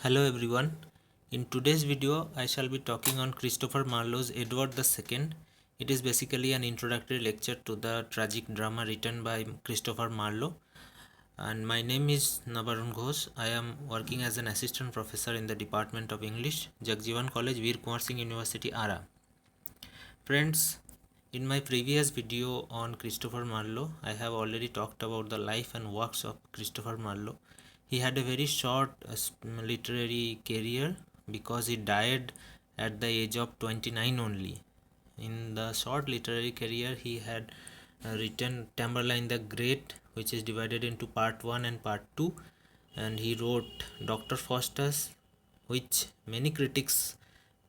Hello everyone. In today's video, I shall be talking on Christopher Marlowe's Edward II. It is basically an introductory lecture to the tragic drama written by Christopher Marlowe. And my name is Nabarun Ghosh. I am working as an assistant professor in the Department of English, Jagjivan College, Veer Kumar Singh University, Ara. Friends, in my previous video on Christopher Marlowe, I have already talked about the life and works of Christopher Marlowe. He had a very short literary career because he died at the age of 29 only. In the short literary career, he had written Tamberline the Great, which is divided into part 1 and part 2, and he wrote Dr. Faustus, which many critics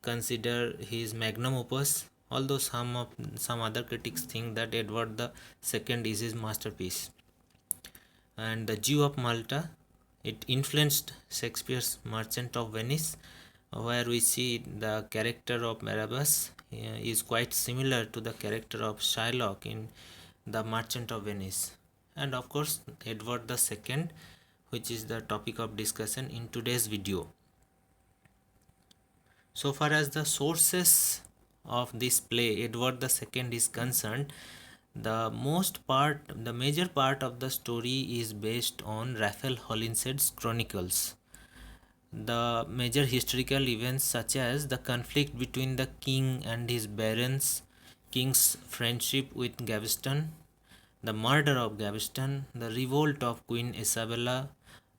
consider his magnum opus, although some other critics think that Edward the Second is his masterpiece. And The Jew of Malta, it influenced Shakespeare's Merchant of Venice, where we see the character of Barabbas is quite similar to the character of Shylock in The Merchant of Venice. And of course, Edward the Second, which is the topic of discussion in today's video. So far as the sources of this play, Edward II, is concerned, the major part of the story is based on Raphael Holinshed's Chronicles. The major historical events such as the conflict between the king and his barons, king's friendship with Gaveston, the murder of Gaveston, the revolt of Queen Isabella,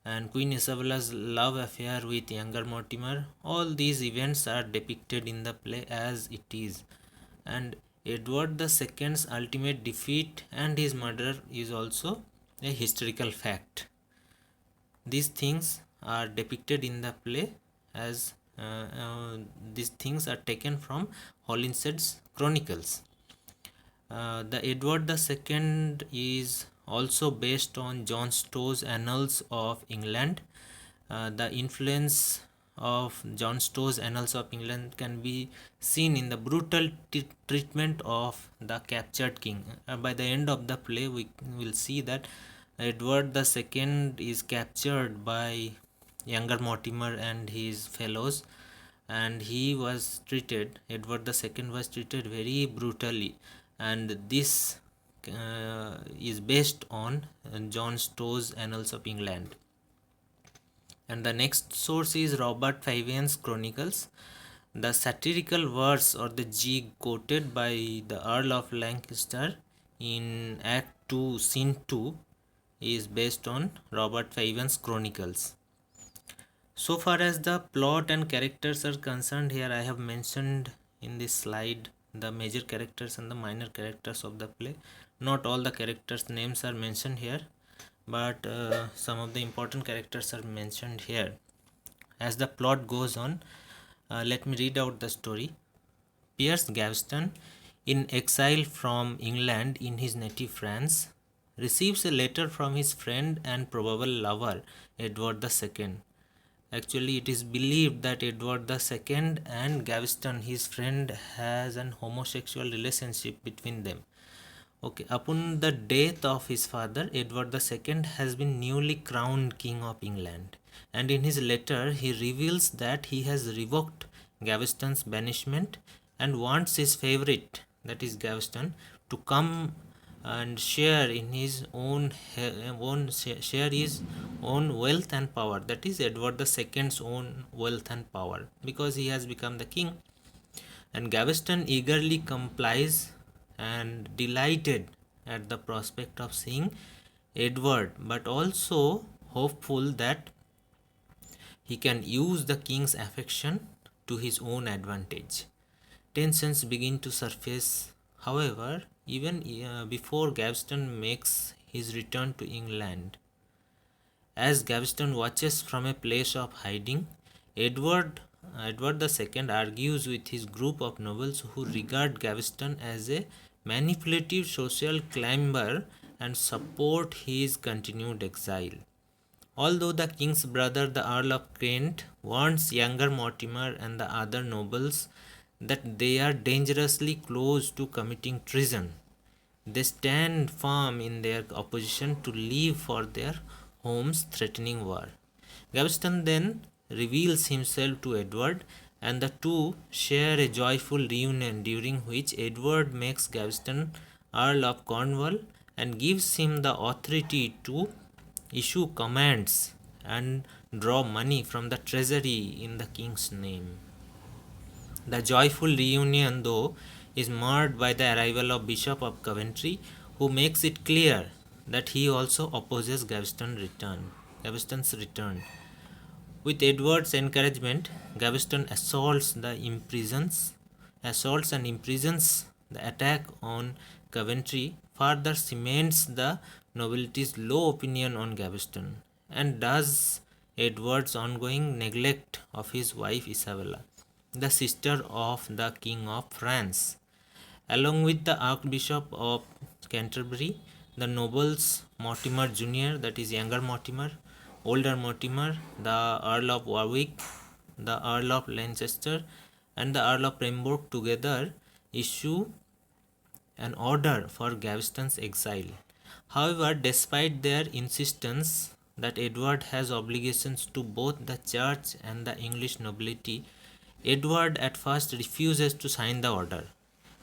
and Queen Isabella's love affair with younger Mortimer, all these events are depicted in the play as it is. And Edward II's ultimate defeat and his murder is also a historical fact. These things are depicted in the play as these things are taken from Holinshed's Chronicles. The Edward II is also based on John Stow's Annals of England. The influence of John Stow's Annals of England can be seen in the brutal treatment of the captured king. By the end of the play, we will see that Edward II is captured by younger Mortimer and his fellows, and Edward II was treated very brutally, and this is based on John Stow's Annals of England. And the next source is Robert Fabian's Chronicles. The satirical verse or the jig quoted by the Earl of Lancaster in Act 2, Scene 2 is based on Robert Fabian's Chronicles. So far as the plot and characters are concerned, here I have mentioned in this slide the major characters and the minor characters of the play. Not all the characters' names are mentioned here, but some of the important characters are mentioned here. As the plot goes on, let me read out the story. Piers Gaveston, in exile from England in his native France, receives a letter from his friend and probable lover, Edward II. Actually, it is believed that Edward II and Gaveston, his friend, has an homosexual relationship between them. Okay, upon the death of his father, Edward II has been newly crowned King of England, and in his letter, he reveals that he has revoked Gaveston's banishment and wants his favorite, that is Gaveston, to come and share his own wealth and power, that is Edward II's own wealth and power, because he has become the king. And Gaveston eagerly complies and delighted at the prospect of seeing Edward, but also hopeful that he can use the king's affection to his own advantage. Tensions begin to surface, however, even before Gaveston makes his return to England. As Gaveston watches from a place of hiding, Edward II argues with his group of nobles who regard Gaveston as a manipulative social climber and support his continued exile. Although the king's brother, the Earl of Kent, warns younger Mortimer and the other nobles that they are dangerously close to committing treason, they stand firm in their opposition to leave for their homes, threatening war. Gaveston then reveals himself to Edward, and the two share a joyful reunion during which Edward makes Gaveston Earl of Cornwall and gives him the authority to issue commands and draw money from the treasury in the king's name. The joyful reunion, though, is marred by the arrival of Bishop of Coventry, who makes it clear that he also opposes Gaveston's return. With Edward's encouragement, Gaveston assaults and imprisons. The attack on Coventry further cements the nobility's low opinion on Gaveston, and does Edward's ongoing neglect of his wife Isabella, the sister of the King of France. Along with the Archbishop of Canterbury, the nobles Mortimer Jr., that is younger Mortimer, older Mortimer, the Earl of Warwick, the Earl of Lancaster, and the Earl of Pembroke together issue an order for Gaveston's exile. However, despite their insistence that Edward has obligations to both the church and the English nobility, Edward at first refuses to sign the order.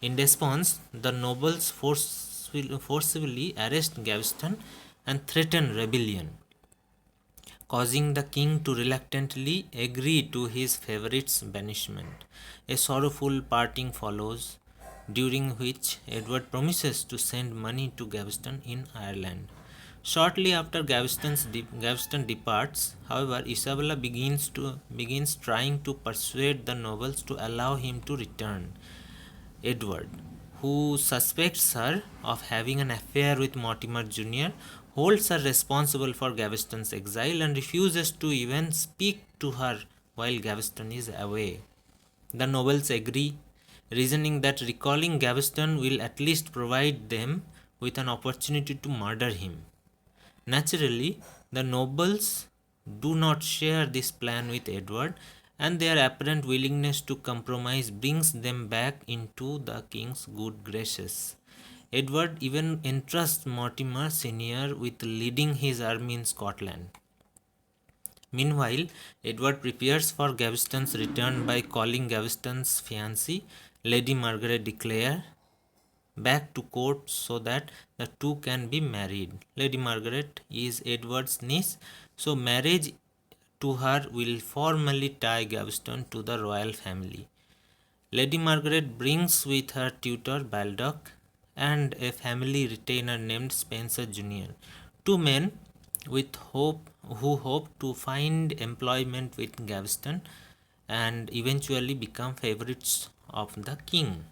In response, the nobles forcibly arrest Gaveston and threaten rebellion, causing the king to reluctantly agree to his favorite's banishment. A sorrowful parting follows, during which Edward promises to send money to Gaveston in Ireland. Shortly after Gaveston departs, however, Isabella begins trying to persuade the nobles to allow him to return. Edward, who suspects her of having an affair with Mortimer Jr., holds her responsible for Gaveston's exile and refuses to even speak to her while Gaveston is away. The nobles agree, reasoning that recalling Gaveston will at least provide them with an opportunity to murder him. Naturally, the nobles do not share this plan with Edward, and their apparent willingness to compromise brings them back into the king's good graces. Edward even entrusts Mortimer Senior with leading his army in Scotland. Meanwhile, Edward prepares for Gaveston's return by calling Gaveston's fiancée, Lady Margaret de Clare, back to court so that the two can be married. Lady Margaret is Edward's niece, so marriage to her will formally tie Gaveston to the royal family. Lady Margaret brings with her tutor Baldock and a family retainer named Spencer Jr., two men with hope who hope to find employment with Gaveston and eventually become favorites of the king.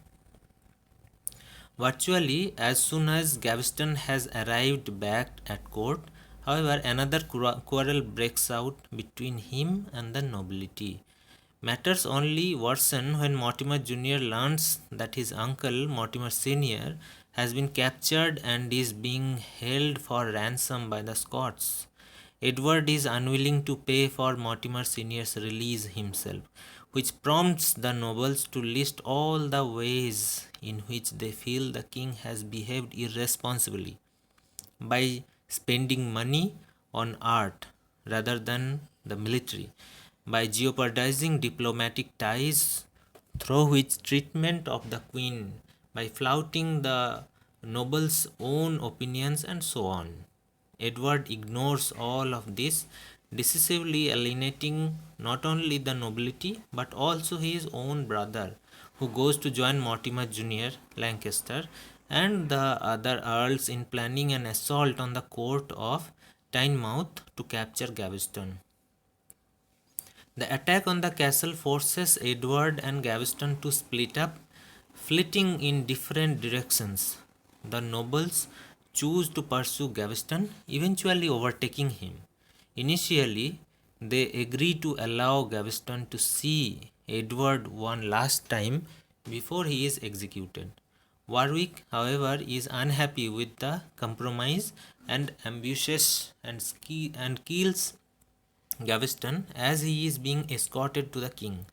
Virtually as soon as Gaveston has arrived back at court, however, another quarrel breaks out between him and the nobility. Matters only worsen when Mortimer Jr. learns that his uncle, Mortimer Sr., has been captured and is being held for ransom by the Scots. Edward is unwilling to pay for Mortimer Sr.'s release himself, which prompts the nobles to list all the ways in which they feel the king has behaved irresponsibly by spending money on art rather than the military, by jeopardizing diplomatic ties through which treatment of the queen, by flouting the nobles' own opinions, and so on. Edward ignores all of this, decisively alienating not only the nobility but also his own brother, who goes to join Mortimer Jr., Lancaster, and the other earls in planning an assault on the court of Tynemouth to capture Gaveston. The attack on the castle forces Edward and Gaveston to split up, flitting in different directions. The nobles choose to pursue Gaveston, eventually overtaking him. Initially, they agree to allow Gaveston to see Edward one last time before he is executed. Warwick, however, is unhappy with the compromise and ambushes and kills Gaveston as he is being escorted to the king.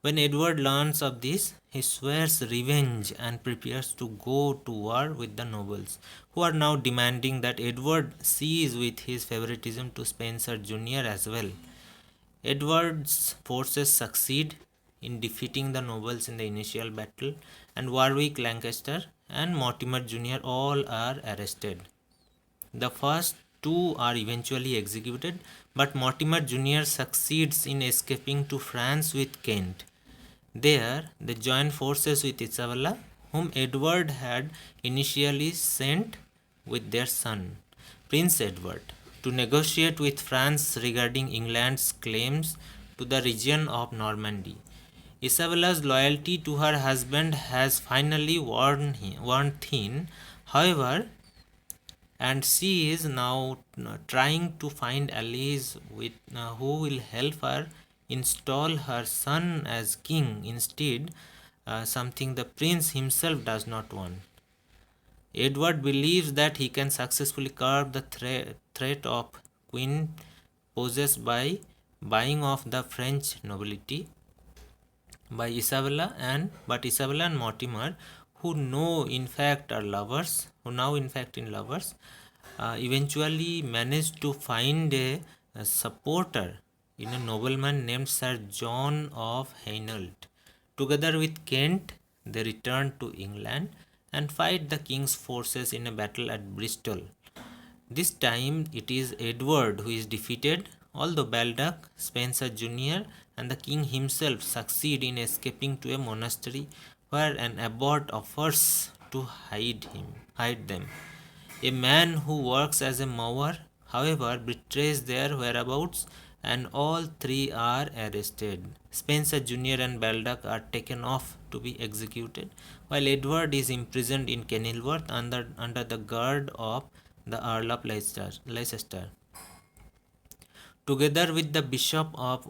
When Edward learns of this, he swears revenge and prepares to go to war with the nobles, who are now demanding that Edward cease with his favoritism to Spencer Jr. as well. Edward's forces succeed in defeating the nobles in the initial battle, and Warwick, Lancaster, and Mortimer Jr. all are arrested. The first two are eventually executed, but Mortimer Jr. succeeds in escaping to France with Kent. There, they join forces with Isabella, whom Edward had initially sent with their son, Prince Edward, to negotiate with France regarding England's claims to the region of Normandy. Isabella's loyalty to her husband has finally worn thin, however, and she is now trying to find allies who will help her install her son as king instead, something the prince himself does not want. Edward believes that he can successfully curb the threat of queen possessed by buying off the French nobility by Isabella and Mortimer, who know in fact are lovers, who now in fact in lovers, eventually managed to find a supporter in a nobleman named Sir John of Hainault. Together with Kent, they return to England and fight the king's forces in a battle at Bristol. This time it is Edward who is defeated, although Baldock, Spencer Jr., and the king himself succeed in escaping to a monastery where an abbot offers to hide them. A man who works as a mower, however, betrays their whereabouts and all three are arrested. Spencer Jr. and Baldock are taken off to be executed, while Edward is imprisoned in Kenilworth under the guard of the Earl of Leicester. Together with the Bishop of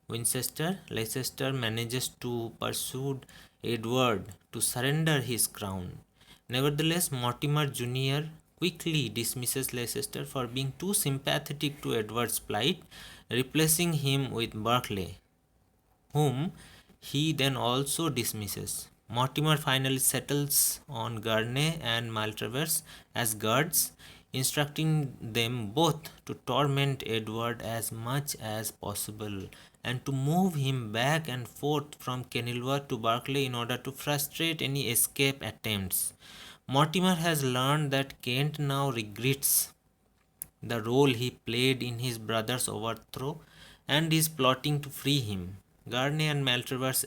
Winchester, Leicester manages to persuade Edward to surrender his crown. Nevertheless, Mortimer Jr. quickly dismisses Leicester for being too sympathetic to Edward's plight, replacing him with Berkeley, whom he then also dismisses. Mortimer finally settles on Gurney and Maltravers as guards, instructing them both to torment Edward as much as possible and to move him back and forth from Kenilworth to Berkeley in order to frustrate any escape attempts. Mortimer has learned that Kent now regrets the role he played in his brother's overthrow and is plotting to free him. Gurney and Maltravers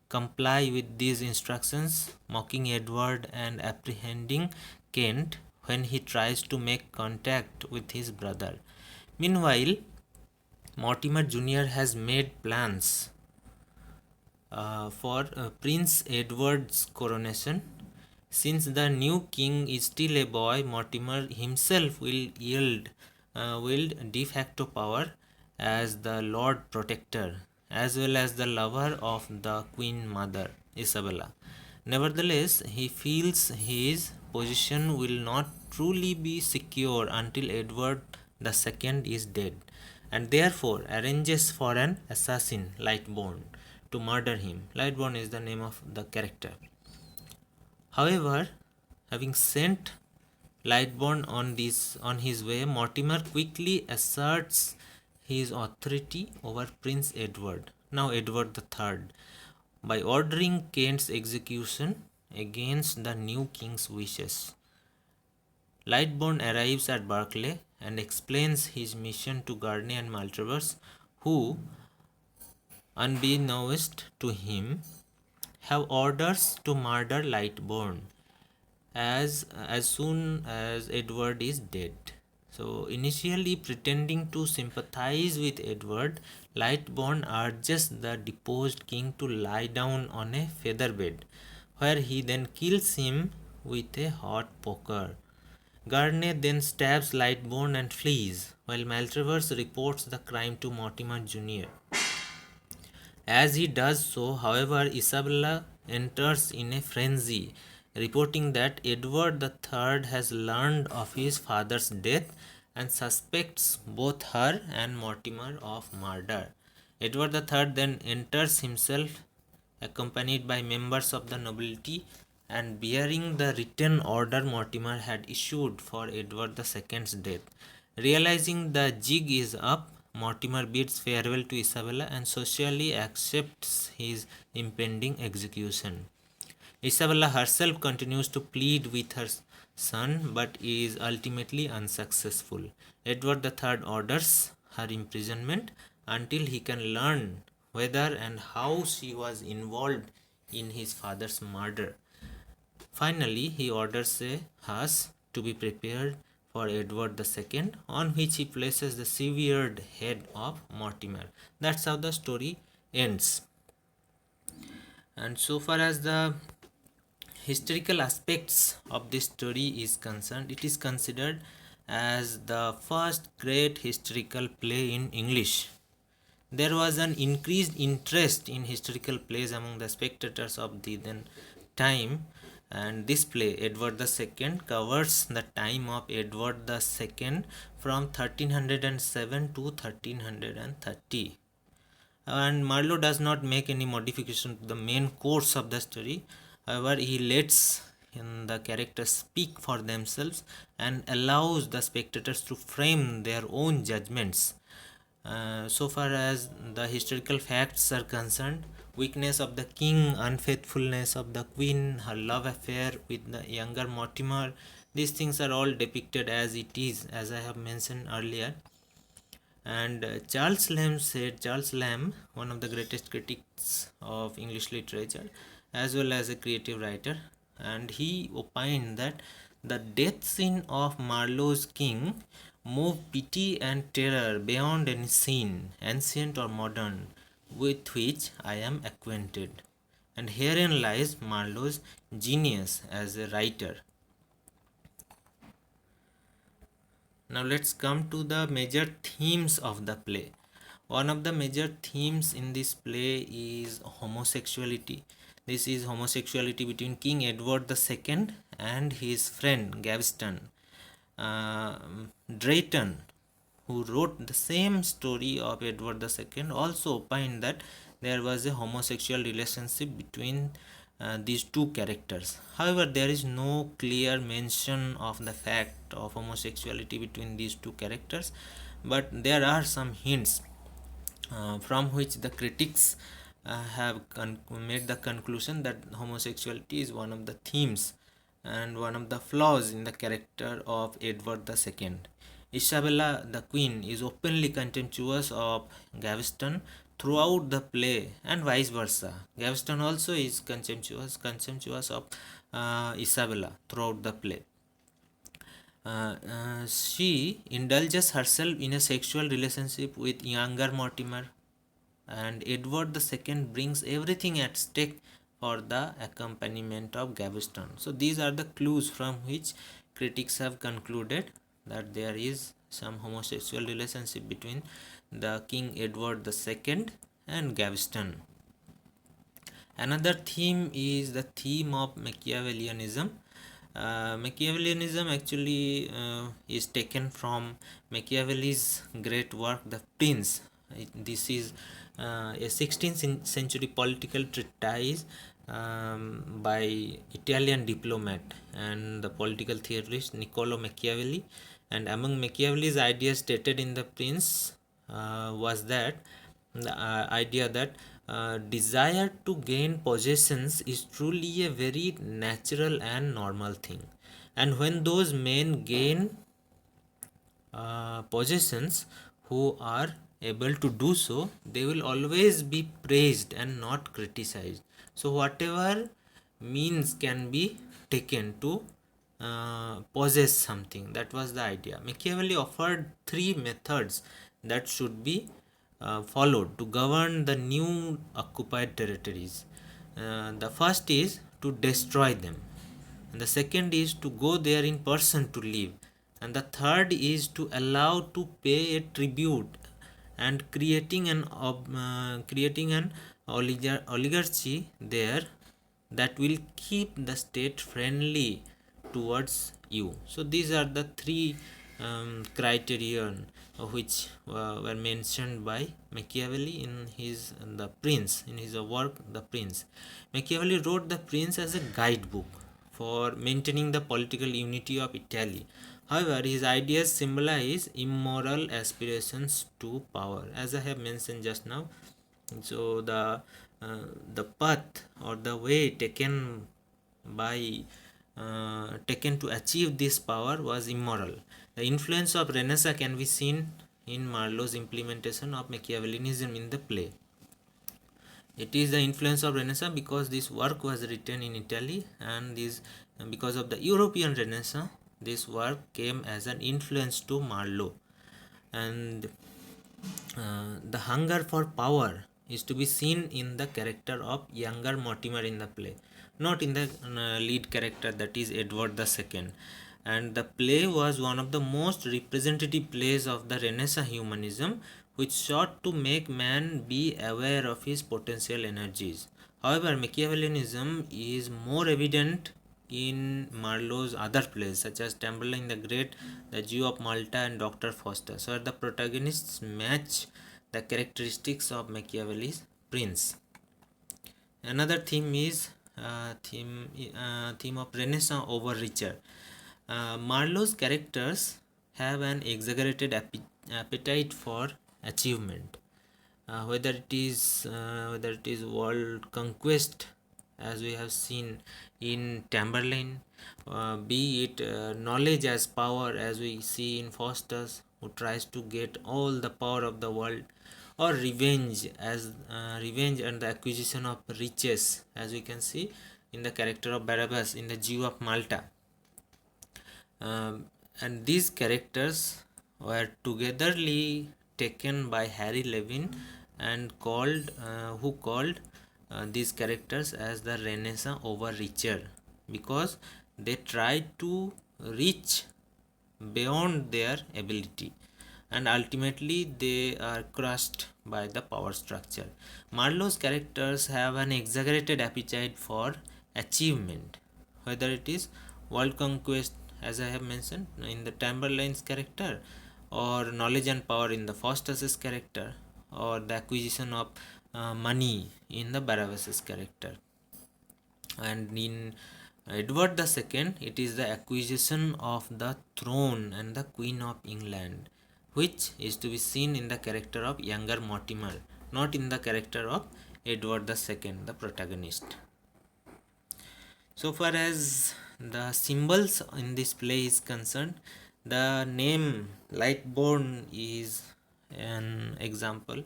comply with these instructions, mocking Edward and apprehending Kent when he tries to make contact with his brother. Meanwhile, Mortimer Jr. has made plans for Prince Edward's coronation. Since the new king is still a boy, Mortimer himself will wield de facto power as the Lord Protector, as well as the lover of the Queen Mother, Isabella. Nevertheless, he feels his position will not truly be secure until Edward II is dead, and therefore arranges for an assassin, Lightborn, to murder him. Lightborn is the name of the character. However, having sent Lightborn on his way, Mortimer quickly asserts his authority over Prince Edward, now Edward III, by ordering Kent's execution against the new king's wishes. Lightborn arrives at Berkeley and explains his mission to Gurney and Maltravers, who, unbeknownst to him, have orders to murder Lightborn as soon as Edward is dead. So, initially pretending to sympathize with Edward, Lightborn urges the deposed king to lie down on a feather bed, where he then kills him with a hot poker. Gurney then stabs Lightborn and flees, while Maltravers reports the crime to Mortimer Jr. As he does so, however, Isabella enters in a frenzy, reporting that Edward III has learned of his father's death and suspects both her and Mortimer of murder. Edward III then enters himself, accompanied by members of the nobility and bearing the written order Mortimer had issued for Edward II's death. Realizing the jig is up, Mortimer bids farewell to Isabella and socially accepts his impending execution. Isabella herself continues to plead with her son but is ultimately unsuccessful. Edward III orders her imprisonment until he can learn whether and how she was involved in his father's murder. Finally, he orders a hearse to be prepared for Edward II, on which he places the severed head of Mortimer. That's how the story ends. And so far as the historical aspects of this story is concerned, it is considered as the first great historical play in English. There was an increased interest in historical plays among the spectators of the then time, and this play, Edward II, covers the time of Edward II from 1307 to 1330. And Marlowe does not make any modification to the main course of the story. However, he lets the characters speak for themselves and allows the spectators to frame their own judgments. So far as the historical facts are concerned, weakness of the king, unfaithfulness of the queen, her love affair with the younger Mortimer, these things are all depicted as it is, as I have mentioned earlier. And Charles Lamb, one of the greatest critics of English literature, as well as a creative writer, and he opined that the death scene of Marlowe's king moved pity and terror beyond any scene, ancient or modern, with which I am acquainted. And herein lies Marlowe's genius as a writer. Now let's come to the major themes of the play. One of the major themes in this play is homosexuality. This is homosexuality between King Edward II and his friend Gaveston. Drayton, who wrote the same story of Edward II, also opined that there was a homosexual relationship between these two characters. However, there is no clear mention of the fact of homosexuality between these two characters, but there are some hints from which the critics have made the conclusion that homosexuality is one of the themes and one of the flaws in the character of Edward II. Isabella the Queen is openly contemptuous of Gaveston throughout the play, and vice versa. Gaveston also is contemptuous of Isabella throughout the play. She indulges herself in a sexual relationship with younger Mortimer, and Edward II brings everything at stake for the accompaniment of Gaveston. So these are the clues from which critics have concluded that there is some homosexual relationship between the King Edward II and Gaveston. Another theme is the theme of Machiavellianism. Machiavellianism actually is taken from Machiavelli's great work, The Prince. This is a 16th century political treatise by Italian diplomat and the political theorist Niccolo Machiavelli. And among Machiavelli's ideas stated in The Prince was that the idea that desire to gain possessions is truly a very natural and normal thing, and when those men gain possessions who are able to do so, they will always be praised and not criticized. So whatever means can be taken to possess something, that was the idea. Machiavelli offered three methods that should be followed to govern the new occupied territories. The first is to destroy them, and the second is to go there in person to live, and the third is to allow to pay a tribute and creating an oligarchy there that will keep the state friendly towards you. So these are the three criterion which were mentioned by Machiavelli in his The Prince, in his work The Prince. Machiavelli wrote The Prince as a guidebook for maintaining the political unity of Italy. However, his ideas symbolize immoral aspirations to power, as I have mentioned just now. So the path or the way by taken to achieve this power was immoral. The influence of Renaissance can be seen in Marlowe's implementation of Machiavellianism in the play. It is the influence of Renaissance because this work was written in Italy, and this because of the European Renaissance, this work came as an influence to Marlowe. And the hunger for power is to be seen in the character of younger Mortimer in the play, not in the lead character, that is Edward II. And the play was one of the most representative plays of the Renaissance humanism, which sought to make man be aware of his potential energies. However, Machiavellianism is more evident in Marlowe's other plays, such as Tamburlaine the Great, The Jew of Malta, and Dr. Faustus, where the protagonists match the characteristics of Machiavelli's prince. Another theme is theme of Renaissance overreacher. Marlowe's characters have an exaggerated appetite for achievement, whether it is world conquest, as we have seen in Tamburlaine, be it knowledge as power, as we see in Faustus, who tries to get all the power of the world, or revenge as revenge and the acquisition of riches, as we can see in the character of Barabbas in the Jew of Malta. And these characters were togetherly taken by Harry Levin and who called these characters as the Renaissance overreacher, because they tried to reach beyond their ability, and ultimately they are crushed by the power structure. Marlowe's characters have an exaggerated appetite for achievement, whether it is world conquest, as I have mentioned in the Tamburlaine's character, or knowledge and power in the Faustus's character, or the acquisition of money in the Barabbas's character. And in Edward II, it is the acquisition of the throne and the Queen of England, which is to be seen in the character of younger Mortimer, not in the character of Edward II, the protagonist. So far as the symbols in this play is concerned, the name Lightborn is an example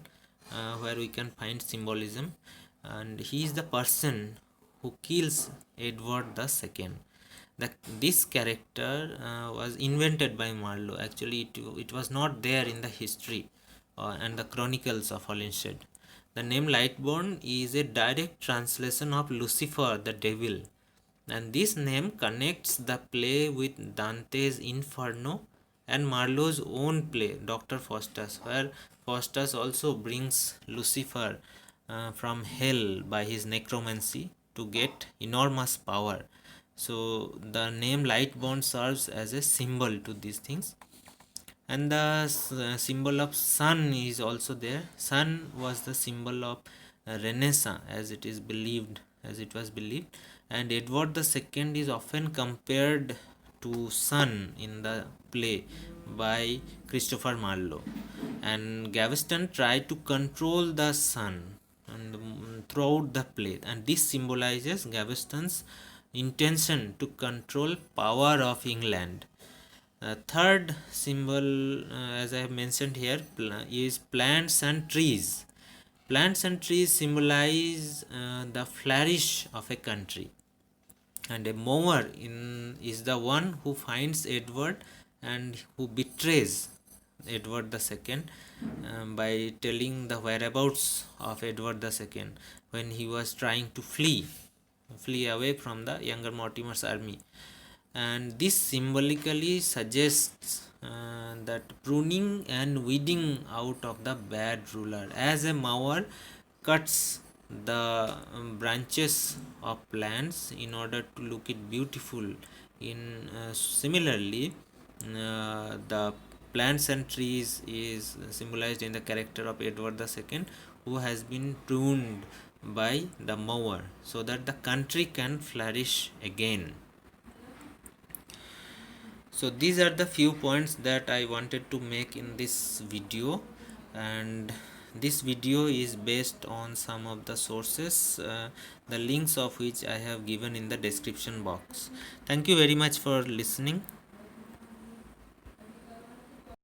where we can find symbolism, and he is the person who kills Edward II. This character was invented by Marlowe. Actually, it was not there in the history and the chronicles of Holinshed. The name Lightborn is a direct translation of Lucifer, the devil, and this name connects the play with Dante's Inferno and Marlowe's own play, Dr. Faustus, where Faustus also brings Lucifer from hell by his necromancy to get enormous power. So the name Lightborn serves as a symbol to these things. And the symbol of sun is also there. Sun was the symbol of Renaissance, as it was believed, and Edward II is often compared to sun in the play by Christopher Marlowe, and Gaveston tried to control the sun and throughout the play, and this symbolizes Gaveston's intention to control power of England. Third symbol, as I have mentioned here, is plants and trees. Plants and trees symbolize the flourish of a country, and a mower is the one who finds Edward and who betrays Edward II by telling the whereabouts of Edward II when he was trying to flee away from the younger Mortimer's army. And this symbolically suggests that pruning and weeding out of the bad ruler, as a mower cuts the branches of plants in order to look it beautiful. In similarly, the plants and trees is symbolized in the character of Edward II, who has been pruned by the mower so that the country can flourish again. So these are the few points that I wanted to make in this video, and this video is based on some of the sources, the links of which I have given in the description box. Thank you very much for listening.